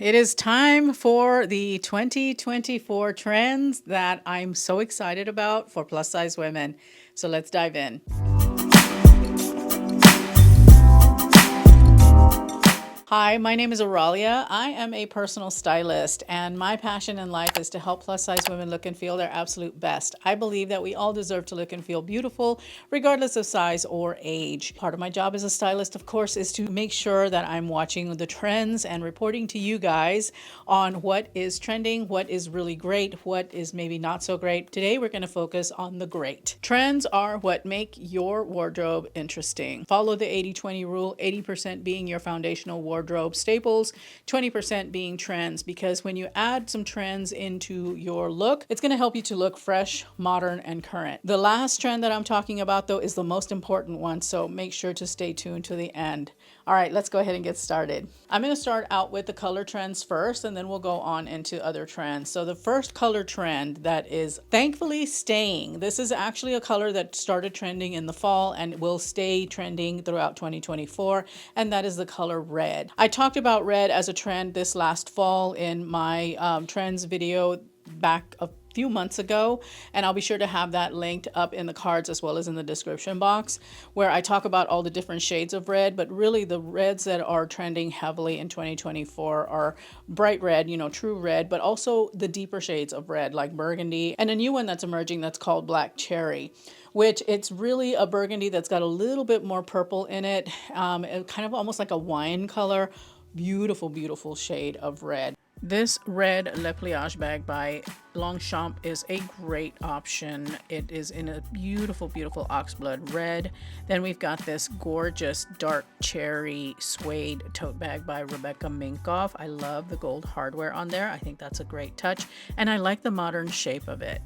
It is time for the 2024 trends that I'm so excited about for plus size women. So let's dive in. Hi, my name is Oralia. I am a personal stylist, and my passion in life is to help plus size women look and feel their absolute best. I believe that we all deserve to look and feel beautiful, regardless of size or age. Part of my job as a stylist, of course, is to make sure that I'm watching the trends and reporting to you guys on what is trending, what is really great, what is maybe not so great. Today, we're going to focus on the great. Trends are what make your wardrobe interesting. Follow the 80-20 rule, 80% being your foundational wardrobe staples, 20% being trends, because when you add some trends into your look, it's going to help you to look fresh, modern, and current. The last trend that I'm talking about, though, is the most important one, so make sure to stay tuned to the end. All right, let's go ahead and get started. I'm going to start out with the color trends first, and then we'll go on into other trends. So the first color trend that is thankfully staying, this is actually a color that started trending in the fall and will stay trending throughout 2024, and that is the color red. I talked about red as a trend this last fall in my trends video back a few months ago, and I'll be sure to have that linked up in the cards as well as in the description box, where I talk about all the different shades of red. But really the reds that are trending heavily in 2024 are bright red, true red, but also the deeper shades of red like burgundy, and a new one that's emerging that's called black cherry, which it's really a burgundy that's got a little bit more purple in it, kind of almost like a wine color. Beautiful shade of red. This red Le Pliage bag by Longchamp is a great option. It is in a beautiful oxblood red. Then we've got this gorgeous dark cherry suede tote bag by Rebecca Minkoff. I love the gold hardware on there. I think that's a great touch, and I like the modern shape of it.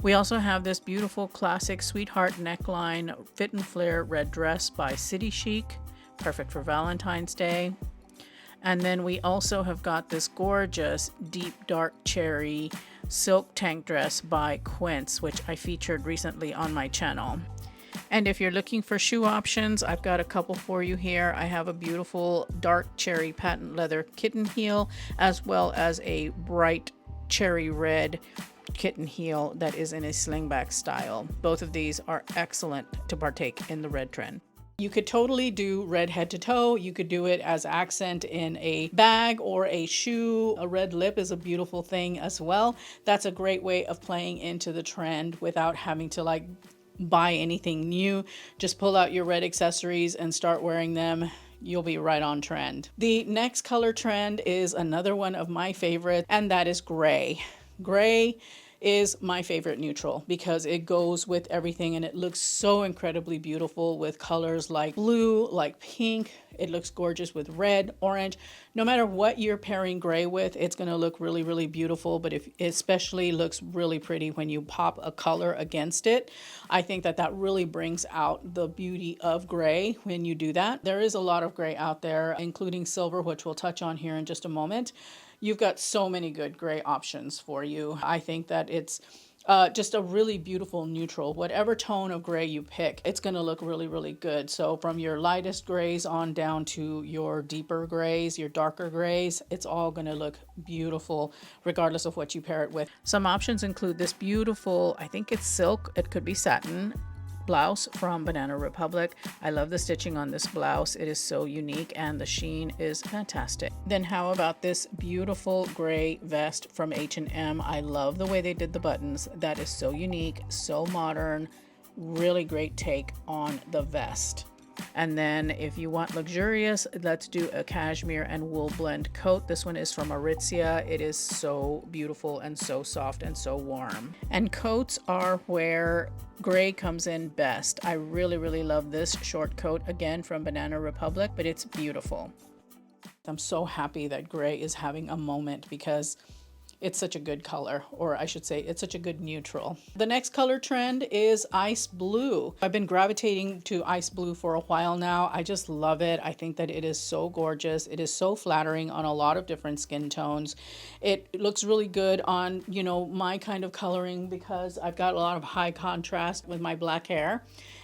We also have this beautiful classic sweetheart neckline fit and flare red dress by City Chic, perfect for Valentine's Day. And then we also have got this gorgeous deep dark cherry silk tank dress by Quince, which I featured recently on my channel. And if you're looking for shoe options, I've got a couple for you here. I have a beautiful dark cherry patent leather kitten heel, as well as a bright cherry red kitten heel that is in a slingback style. Both of these are excellent to partake in the red trend. You could totally do red head to toe. You could do it as accent in a bag or a shoe. A red lip is a beautiful thing as well. That's a great way of playing into the trend without having to buy anything new. Just pull out your red accessories and start wearing them. You'll be right on trend. The next color trend is another one of my favorites, and that is gray. Gray is my favorite neutral because it goes with everything and it looks so incredibly beautiful with colors like blue, like pink. It looks gorgeous with red, orange. No matter what you're pairing gray with, it's going to look really beautiful, but it especially looks really pretty when you pop a color against it. I think that really brings out the beauty of gray when you do that. There is a lot of gray out there, including silver, which we'll touch on here in just a moment. You've got so many good gray options for you. I think that it's just a really beautiful neutral. Whatever tone of gray you pick, it's going to look really good. So from your lightest grays on down to your deeper grays, your darker grays, it's all going to look beautiful regardless of what you pair it with. Some options include this beautiful, I think it's silk, it could be satin, blouse from Banana Republic. I love the stitching on this blouse. It is so unique and the sheen is fantastic. Then how about this beautiful gray vest from H&M? I love the way they did the buttons. That is so unique, so modern, really great take on the vest. And then if you want luxurious, let's do a cashmere and wool blend coat. This one is from Aritzia. It is so beautiful and so soft and so warm. And coats are where gray comes in best. I really love this short coat, again from Banana Republic, but it's beautiful. I'm so happy that gray is having a moment because it's such a good color, or I should say it's such a good neutral. The next color trend is ice blue. I've been gravitating to ice blue for a while now. I just love it. I think that it is so gorgeous. It is so flattering on a lot of different skin tones. It looks really good on, my kind of coloring because I've got a lot of high contrast with my black hair.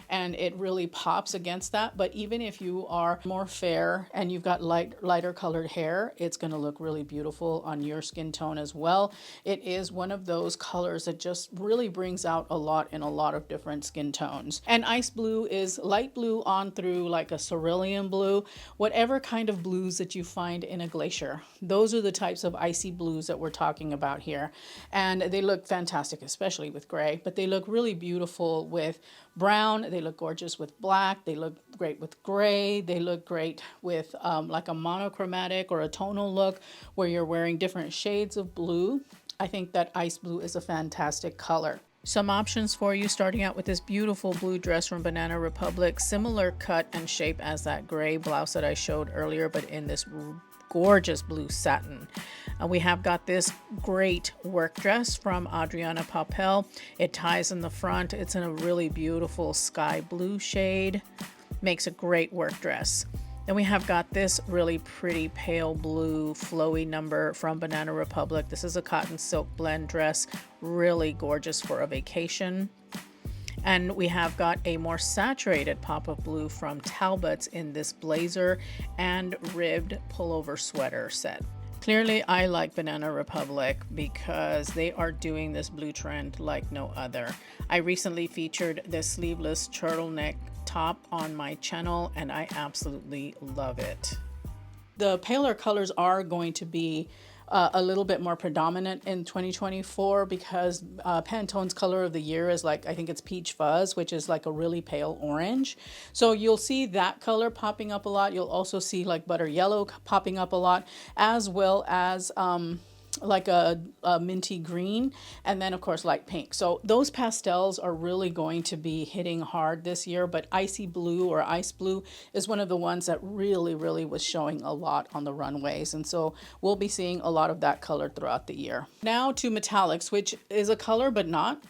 and it really pops against that. But even if you are more fair and you've got lighter colored hair, it's going to look really beautiful on your skin tone as well. It is one of those colors that just really brings out a lot in a lot of different skin tones. And ice blue is light blue on through like a cerulean blue, whatever kind of blues that you find in a glacier. Those are the types of icy blues that we're talking about here. And they look fantastic, especially with gray, but they look really beautiful with brown. They look gorgeous with black. They look great with gray. They look great with like a monochromatic or a tonal look where you're wearing different shades of blue. I think that ice blue is a fantastic color. Some options for you, starting out with this beautiful blue dress from Banana Republic, similar cut and shape as that gray blouse that I showed earlier, but in this gorgeous blue satin. We have got this great work dress from Adriana Papel. It ties in the front. It's in a really beautiful sky blue shade. Makes a great work dress. Then we have got this really pretty pale blue flowy number from Banana Republic. This is a cotton silk blend dress, really gorgeous for a vacation. And we have got a more saturated pop of blue from Talbot's in this blazer and ribbed pullover sweater set. Clearly, I like Banana Republic because they are doing this blue trend like no other. I recently featured this sleeveless turtleneck top on my channel and I absolutely love it. The paler colors are going to be a little bit more predominant in 2024 because Pantone's color of the year is like, I think it's Peach Fuzz, which is like a really pale orange. So you'll see that color popping up a lot. You'll also see like butter yellow popping up a lot, as well as like a minty green, and then of course light pink. So those pastels are really going to be hitting hard this year, but icy blue or ice blue is one of the ones that really was showing a lot on the runways, and so we'll be seeing a lot of that color throughout the year. Now to metallics, which is a color but not.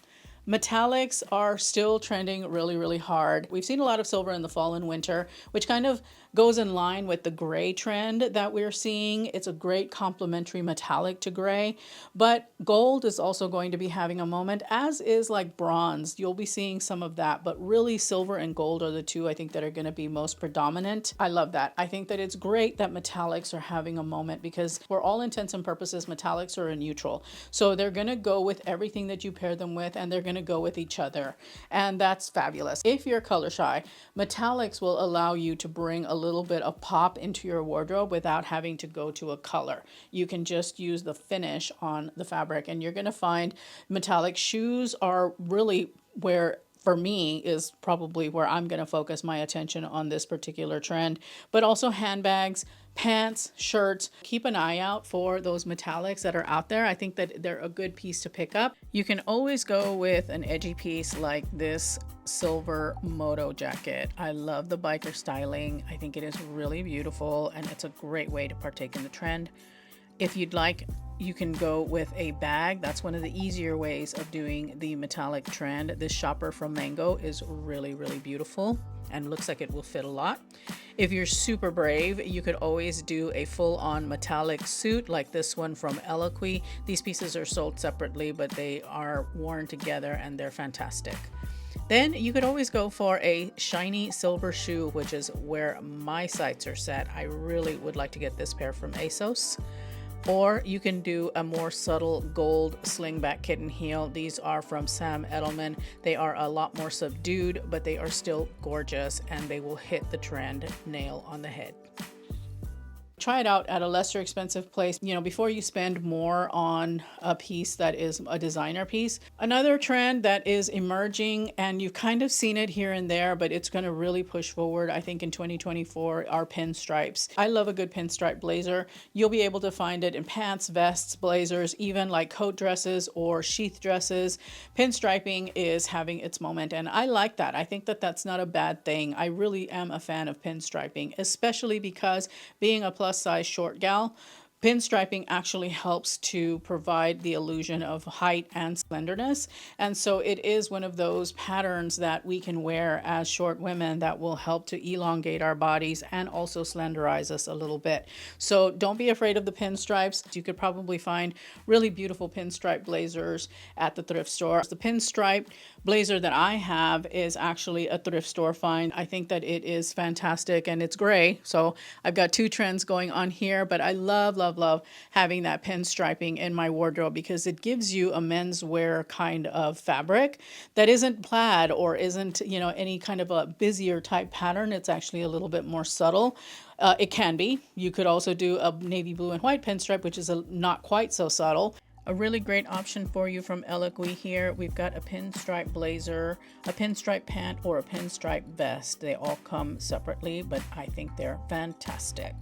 Metallics are still trending really hard. We've seen a lot of silver in the fall and winter, which kind of goes in line with the gray trend that we're seeing. It's a great complementary metallic to gray, but gold is also going to be having a moment, as is like bronze. You'll be seeing some of that, but really silver and gold are the two I think that are going to be most predominant. I love that. I think that it's great that metallics are having a moment because for all intents and purposes, metallics are a neutral. So they're going to go with everything that you pair them with, and they're going to go with each other. And that's fabulous. If you're color shy, metallics will allow you to bring a little bit of pop into your wardrobe without having to go to a color. You can just use the finish on the fabric, and you're going to find metallic shoes are really where, for me, is probably where I'm going to focus my attention on this particular trend, but also handbags, pants, shirts. Keep an eye out for those metallics that are out there. I think that they're a good piece to pick up. You can always go with an edgy piece like this silver moto jacket. I love the biker styling. I think it is really beautiful and it's a great way to partake in the trend. If you'd like, you can go with a bag. That's one of the easier ways of doing the metallic trend. This shopper from Mango is really beautiful and looks like it will fit a lot. If you're super brave, you could always do a full-on metallic suit like this one from Eloquy. These pieces are sold separately, but they are worn together and they're fantastic. Then you could always go for a shiny silver shoe, which is where my sights are set. I really would like to get this pair from ASOS. Or you can do a more subtle gold slingback kitten heel. These are from Sam Edelman. They are a lot more subdued, but they are still gorgeous and they will hit the trend nail on the head. Try it out at a lesser expensive place, before you spend more on a piece that is a designer piece. Another trend that is emerging, and you've kind of seen it here and there, but it's going to really push forward, I think, in 2024, are pinstripes. I love a good pinstripe blazer. You'll be able to find it in pants, vests, blazers, even like coat dresses or sheath dresses. Pinstriping is having its moment, and I like that. I think that that's not a bad thing. I really am a fan of pinstriping, especially because being a plus size short gal, Pinstriping actually helps to provide the illusion of height and slenderness. And so it is one of those patterns that we can wear as short women that will help to elongate our bodies and also slenderize us a little bit. So don't be afraid of the pinstripes. You could probably find really beautiful pinstripe blazers at the thrift store. The pinstripe blazer that I have is actually a thrift store find. I think that it is fantastic, and it's gray. So I've got two trends going on here, but I love, love, love having that pinstriping in my wardrobe because it gives you a menswear kind of fabric that isn't plaid or isn't, any kind of a busier type pattern. It's actually a little bit more subtle. It can be. You could also do a navy blue and white pinstripe, which is not quite so subtle. A really great option for you from Eloquy here. We've got a pinstripe blazer, a pinstripe pant, or a pinstripe vest. They all come separately, but I think they're fantastic.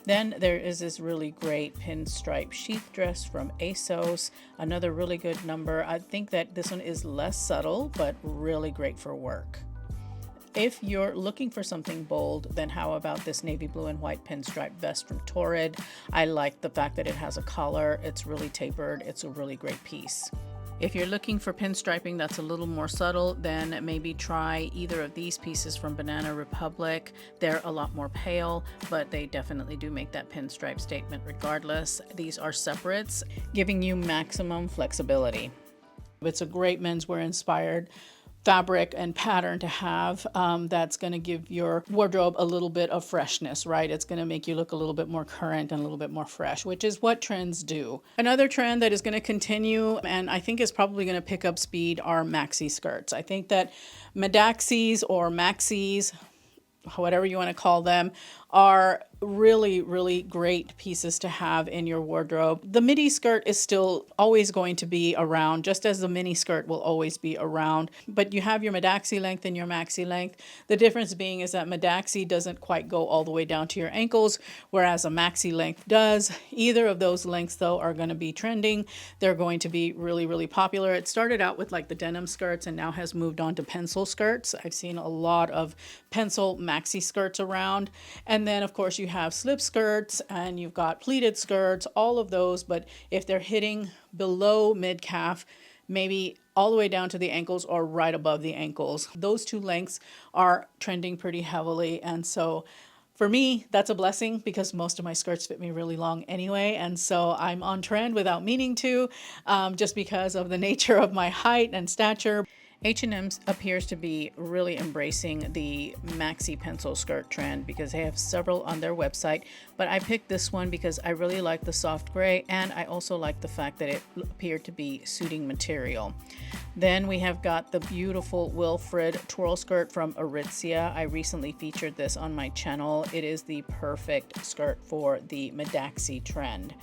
Then there is this really great pinstripe sheath dress from ASOS. Another really good number. I think that this one is less subtle, but really great for work. If you're looking for something bold, then how about this navy blue and white pinstripe vest from Torrid? I like the fact that it has a collar. It's really tapered. It's a really great piece. If you're looking for pinstriping that's a little more subtle, then maybe try either of these pieces from Banana Republic. They're a lot more pale, but they definitely do make that pinstripe statement regardless. These are separates, giving you maximum flexibility. It's a great menswear inspired fabric and pattern to have that's going to give your wardrobe a little bit of freshness, right? It's going to make you look a little bit more current and a little bit more fresh, which is what trends do. Another trend that is going to continue and I think is probably going to pick up speed are maxi skirts. I think that Medaxis or Maxis, whatever you want to call them, are really, really great pieces to have in your wardrobe. The midi skirt is still always going to be around, just as the mini skirt will always be around. But you have your Medaxi length and your maxi length. The difference being is that Medaxi doesn't quite go all the way down to your ankles, whereas a maxi length does. Either of those lengths, though, are going to be trending. They're going to be really, really popular. It started out with like the denim skirts and now has moved on to pencil skirts. I've seen a lot of pencil maxi skirts around. And then, of course, you have slip skirts and you've got pleated skirts, all of those. But if they're hitting below mid-calf, maybe all the way down to the ankles or right above the ankles, those two lengths are trending pretty heavily. And so for me, that's a blessing because most of my skirts fit me really long anyway. And so I'm on trend without meaning to, just because of the nature of my height and stature. H&M appears to be really embracing the maxi pencil skirt trend because they have several on their website, but I picked this one because I really like the soft gray and I also like the fact that it appeared to be suiting material. Then we have got the beautiful Wilfred twirl skirt from Aritzia. I recently featured this on my channel. It is the perfect skirt for the Medaxi trend.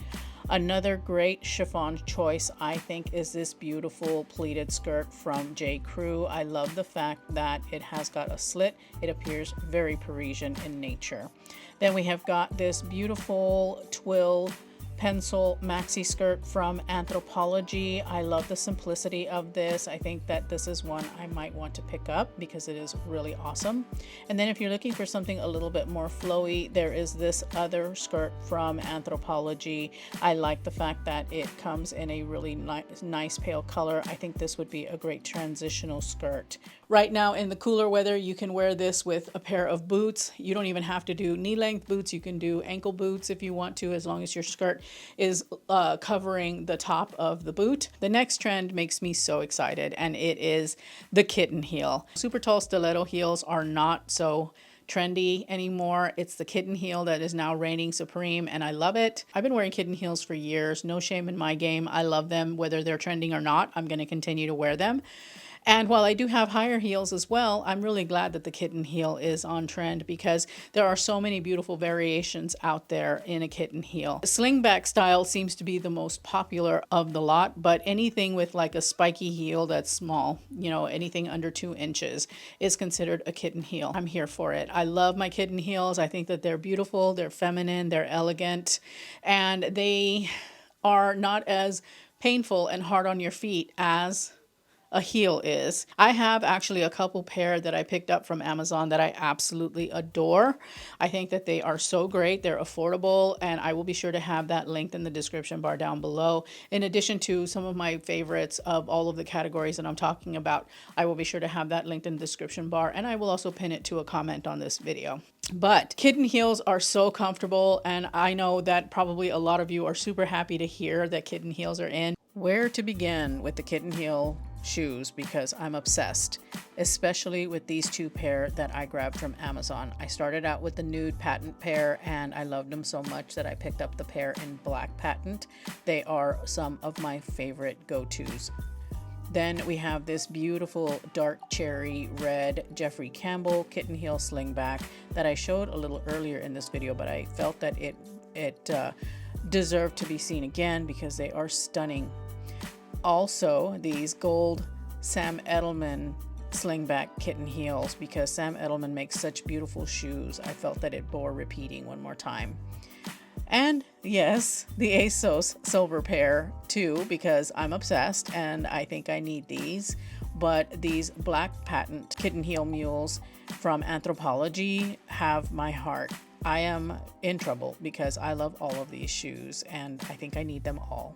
Another great chiffon choice, I think, is this beautiful pleated skirt from J. Crew. I love the fact that it has got a slit. It appears very Parisian in nature. Then we have got this beautiful twill pencil maxi skirt from Anthropologie. I love the simplicity of this. I think that this is one I might want to pick up because it is really awesome. And then if you're looking for something a little bit more flowy, there is this other skirt from Anthropologie. I like the fact that it comes in a really nice pale color. I think this would be a great transitional skirt. Right now in the cooler weather, you can wear this with a pair of boots. You don't even have to do knee-length boots. You can do ankle boots if you want to, as long as your skirt is covering the top of the boot. The next trend makes me so excited, and it is the kitten heel. Super tall stiletto heels are not so trendy anymore. It's the kitten heel that is now reigning supreme, and I love it. I've been wearing kitten heels for years. No shame in my game. I love them. Whether they're trending or not, I'm going to continue to wear them. And while I do have higher heels as well, I'm really glad that the kitten heel is on trend because there are so many beautiful variations out there in a kitten heel. The slingback style seems to be the most popular of the lot, but anything with like a spiky heel that's small, anything under 2 inches is considered a kitten heel. I'm here for it. I love my kitten heels. I think that they're beautiful, they're feminine, they're elegant, and they are not as painful and hard on your feet as a heel is. I have actually a couple pair that I picked up from Amazon that I absolutely adore. I think that they are so great. They're affordable, and I will be sure to have that linked in the description bar down below. In addition to some of my favorites of all of the categories that I'm talking about, I will be sure to have that linked in the description bar, and I will also pin it to a comment on this video. But kitten heels are so comfortable, and I know that probably a lot of you are super happy to hear that kitten heels are in. Where to begin with the kitten heel shoes, because I'm obsessed, especially with these two pair that I grabbed from Amazon. I started out with the nude patent pair, and I loved them so much that I picked up the pair in black patent. They are some of my favorite go-tos. Then we have this beautiful dark cherry red Jeffrey Campbell kitten heel slingback that I showed a little earlier in this video, but I felt that it deserved to be seen again because they are stunning. Also, these gold Sam Edelman slingback kitten heels, because Sam Edelman makes such beautiful shoes. I felt that it bore repeating one more time. And yes, the ASOS silver pair too, because I'm obsessed and I think I need these. But these black patent kitten heel mules from Anthropologie have my heart. I am in trouble because I love all of these shoes and I think I need them all.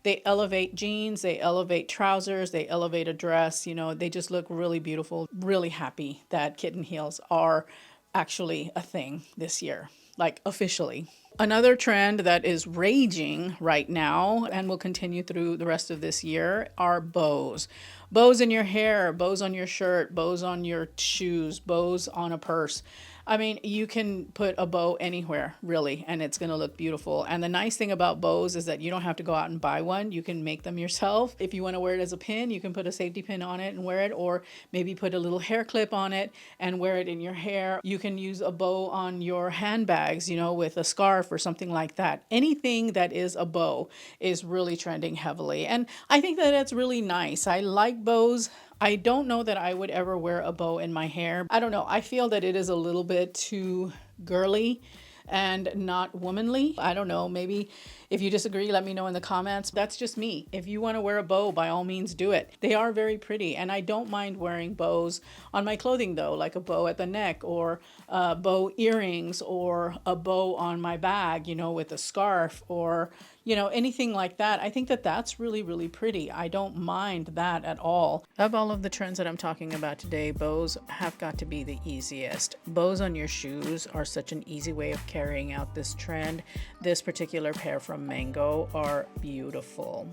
They elevate jeans, they elevate trousers, they elevate a dress. You know, they just look really beautiful. Really happy that kitten heels are actually a thing this year, like officially. Another trend that is raging right now and will continue through the rest of this year are bows. Bows in your hair, bows on your shirt, bows on your shoes, bows on a purse. I mean, you can put a bow anywhere, really, and it's going to look beautiful. And the nice thing about bows is that you don't have to go out and buy one. You can make them yourself. If you want to wear it as a pin, you can put a safety pin on it and wear it, or maybe put a little hair clip on it and wear it in your hair. You can use a bow on your handbags, you know, with a scarf or something like that. Anything that is a bow is really trending heavily. And I think that that's really nice. I like bows. I don't know that I would ever wear a bow in my hair. I don't know. I feel that it is a little bit too girly and not womanly. I don't know. Maybe if you disagree, let me know in the comments. That's just me. If you want to wear a bow, by all means do it. They are very pretty, and I don't mind wearing bows on my clothing though, like a bow at the neck or bow earrings or a bow on my bag, you know, with a scarf or, you know, anything like that. I think that that's really, really pretty. I don't mind that at all. Of all of the trends that I'm talking about today, bows have got to be the easiest. Bows on your shoes are such an easy way of carrying out this trend. This particular pair from Mango are beautiful.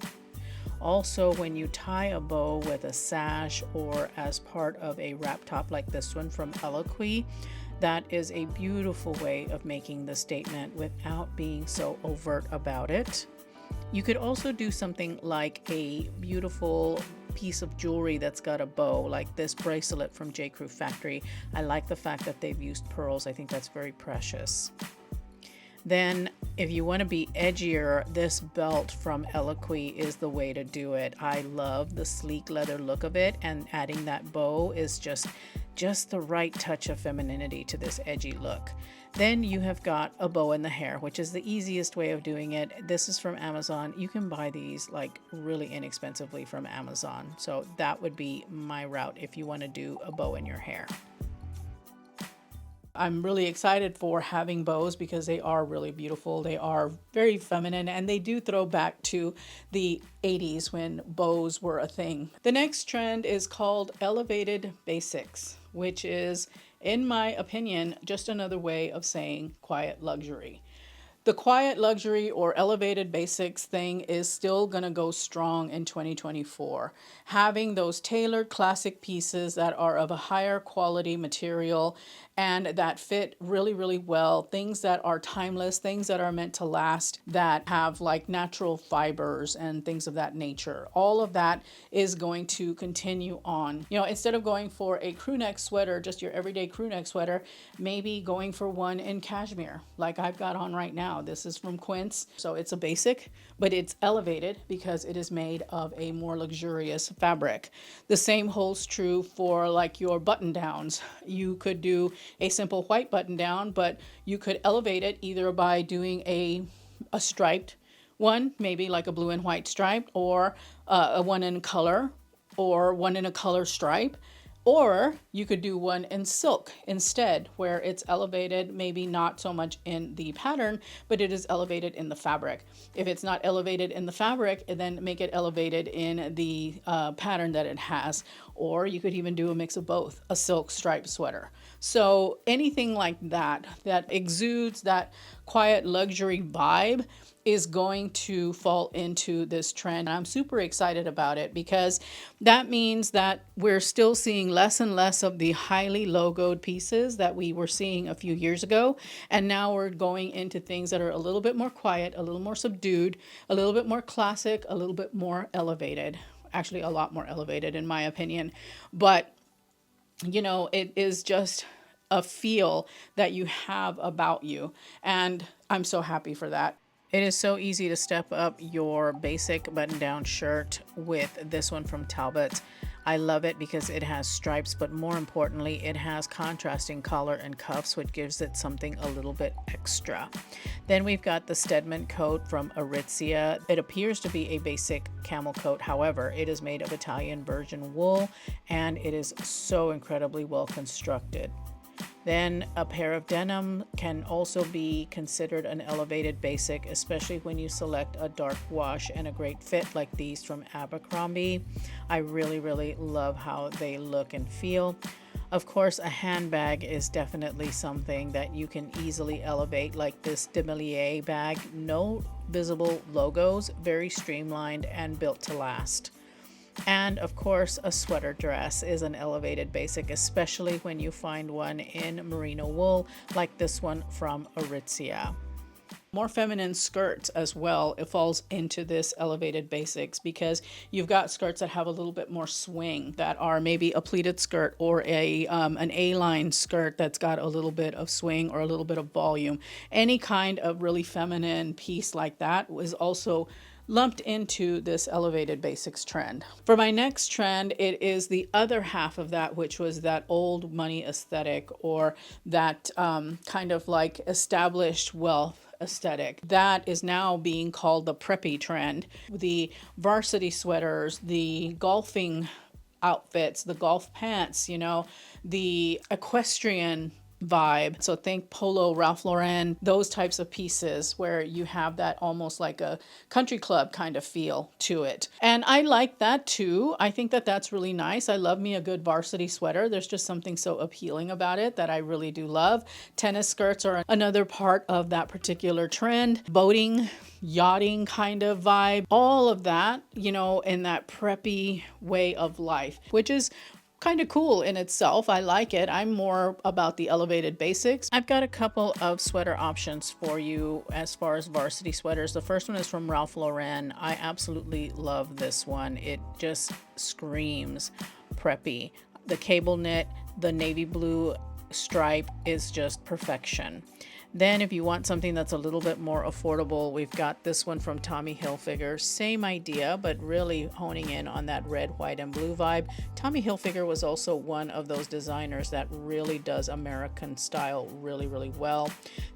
Also, when you tie a bow with a sash or as part of a wrap top like this one from Eloquii, that is a beautiful way of making the statement without being so overt about it. You could also do something like a beautiful piece of jewelry that's got a bow, like this bracelet from J. Crew Factory. I like the fact that they've used pearls. I think that's very precious. Then if you want to be edgier, this belt from Eloquii is the way to do it. I love the sleek leather look of it, and adding that bow is just the right touch of femininity to this edgy look. Then you have got a bow in the hair, which is the easiest way of doing it. This is from Amazon. You can buy these like really inexpensively from Amazon. So that would be my route if you want to do a bow in your hair. I'm really excited for having bows because they are really beautiful. They are very feminine, and they do throw back to the 80s when bows were a thing. The next trend is called elevated basics, which is, in my opinion, just another way of saying quiet luxury. The quiet luxury or elevated basics thing is still going to go strong in 2024. Having those tailored classic pieces that are of a higher quality material and that fit really, really well. Things that are timeless, things that are meant to last, that have like natural fibers and things of that nature. All of that is going to continue on. You know, instead of going for a crew neck sweater, just your everyday crew neck sweater, maybe going for one in cashmere, like I've got on right now. This is from Quince. So it's a basic, but it's elevated because it is made of a more luxurious fabric. The same holds true for like your button downs. You could do a simple white button down, but you could elevate it either by doing a striped one, maybe like a blue and white stripe, or a one in color, or one in a color stripe. Or you could do one in silk instead, where it's elevated, maybe not so much in the pattern, but it is elevated in the fabric. If it's not elevated in the fabric, then make it elevated in the pattern that it has. Or you could even do a mix of both, a silk striped sweater. So anything like that, that exudes that quiet luxury vibe, is going to fall into this trend. I'm super excited about it because that means that we're still seeing less and less of the highly logoed pieces that we were seeing a few years ago. And now we're going into things that are a little bit more quiet, a little more subdued, a little bit more classic, a little bit more elevated. Actually, a lot more elevated in my opinion. But, you know, it is just a feel that you have about you. And I'm so happy for that. It is so easy to step up your basic button-down shirt with this one from Talbot. I love it because it has stripes, but more importantly, it has contrasting collar and cuffs, which gives it something a little bit extra. Then we've got the Stedman coat from Aritzia. It appears to be a basic camel coat. However, it is made of Italian virgin wool, and it is so incredibly well constructed. Then a pair of denim can also be considered an elevated basic, especially when you select a dark wash and a great fit like these from Abercrombie. I really love how they look and feel. Of course, a handbag is definitely something that you can easily elevate, like this Demier bag. No visible logos, very streamlined and built to last. And of course, a sweater dress is an elevated basic, especially when you find one in merino wool like this one from Aritzia. More feminine skirts as well, it falls into this elevated basics because you've got skirts that have a little bit more swing, that are maybe a pleated skirt or an A-line skirt that's got a little bit of swing or a little bit of volume. Any kind of really feminine piece like that is also lumped into this elevated basics trend. For my next trend, it is the other half of that, which was that old money aesthetic, or that kind of like established wealth aesthetic that is now being called the preppy trend. The varsity sweaters, the golfing outfits, the golf pants, you know, the equestrian vibe. So think Polo, Ralph Lauren, those types of pieces where you have that almost like a country club kind of feel to it. And I like that too. I think that that's really nice. I love me a good varsity sweater. There's just something so appealing about it that I really do love. Tennis skirts are another part of that particular trend. Boating, yachting kind of vibe, all of that, you know, in that preppy way of life, which is kind of cool in itself. I like it. I'm more about the elevated basics. I've got a couple of sweater options for you as far as varsity sweaters. The first one is from Ralph Lauren. I absolutely love this one. It just screams preppy. The cable knit, the navy blue stripe is just perfection. Then if you want something that's a little bit more affordable, we've got this one from Tommy Hilfiger. Same idea, but really honing in on that red, white, and blue vibe. Tommy Hilfiger was also one of those designers that really does American style really well.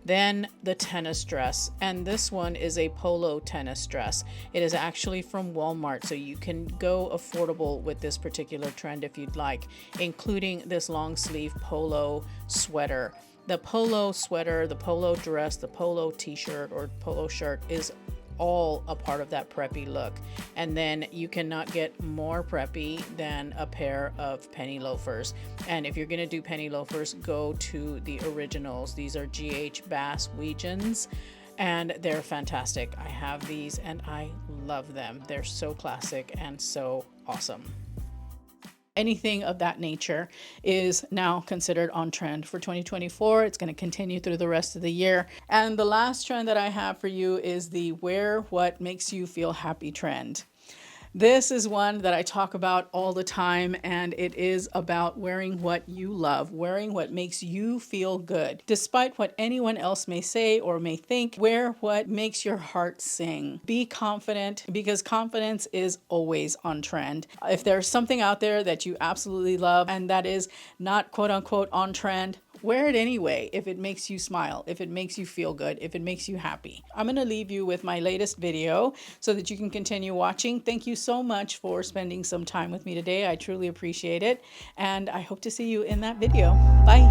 Then the tennis dress, and this one is a polo tennis dress. It is actually from Walmart, so you can go affordable with this particular trend if you'd like, including this long sleeve polo sweater. The polo sweater, the polo dress, the polo t-shirt or polo shirt is all a part of that preppy look. And then you cannot get more preppy than a pair of penny loafers. And if you're going to do penny loafers, go to the originals. These are GH Bass Weegens, and they're fantastic. I have these and I love them. They're so classic and so awesome. Anything of that nature is now considered on trend for 2024. It's going to continue through the rest of the year. And the last trend that I have for you is the wear what makes you feel happy trend. This is one that I talk about all the time, and it is about wearing what you love, wearing what makes you feel good. Despite what anyone else may say or may think, wear what makes your heart sing. Be confident, because confidence is always on trend. If there's something out there that you absolutely love and that is not quote unquote on trend, Wear it anyway if it makes you smile, if it makes you feel good, if it makes you happy. I'm going to leave you with my latest video so that you can continue watching. Thank you so much for spending some time with me today. I truly appreciate it, and I hope to see you in that video. Bye.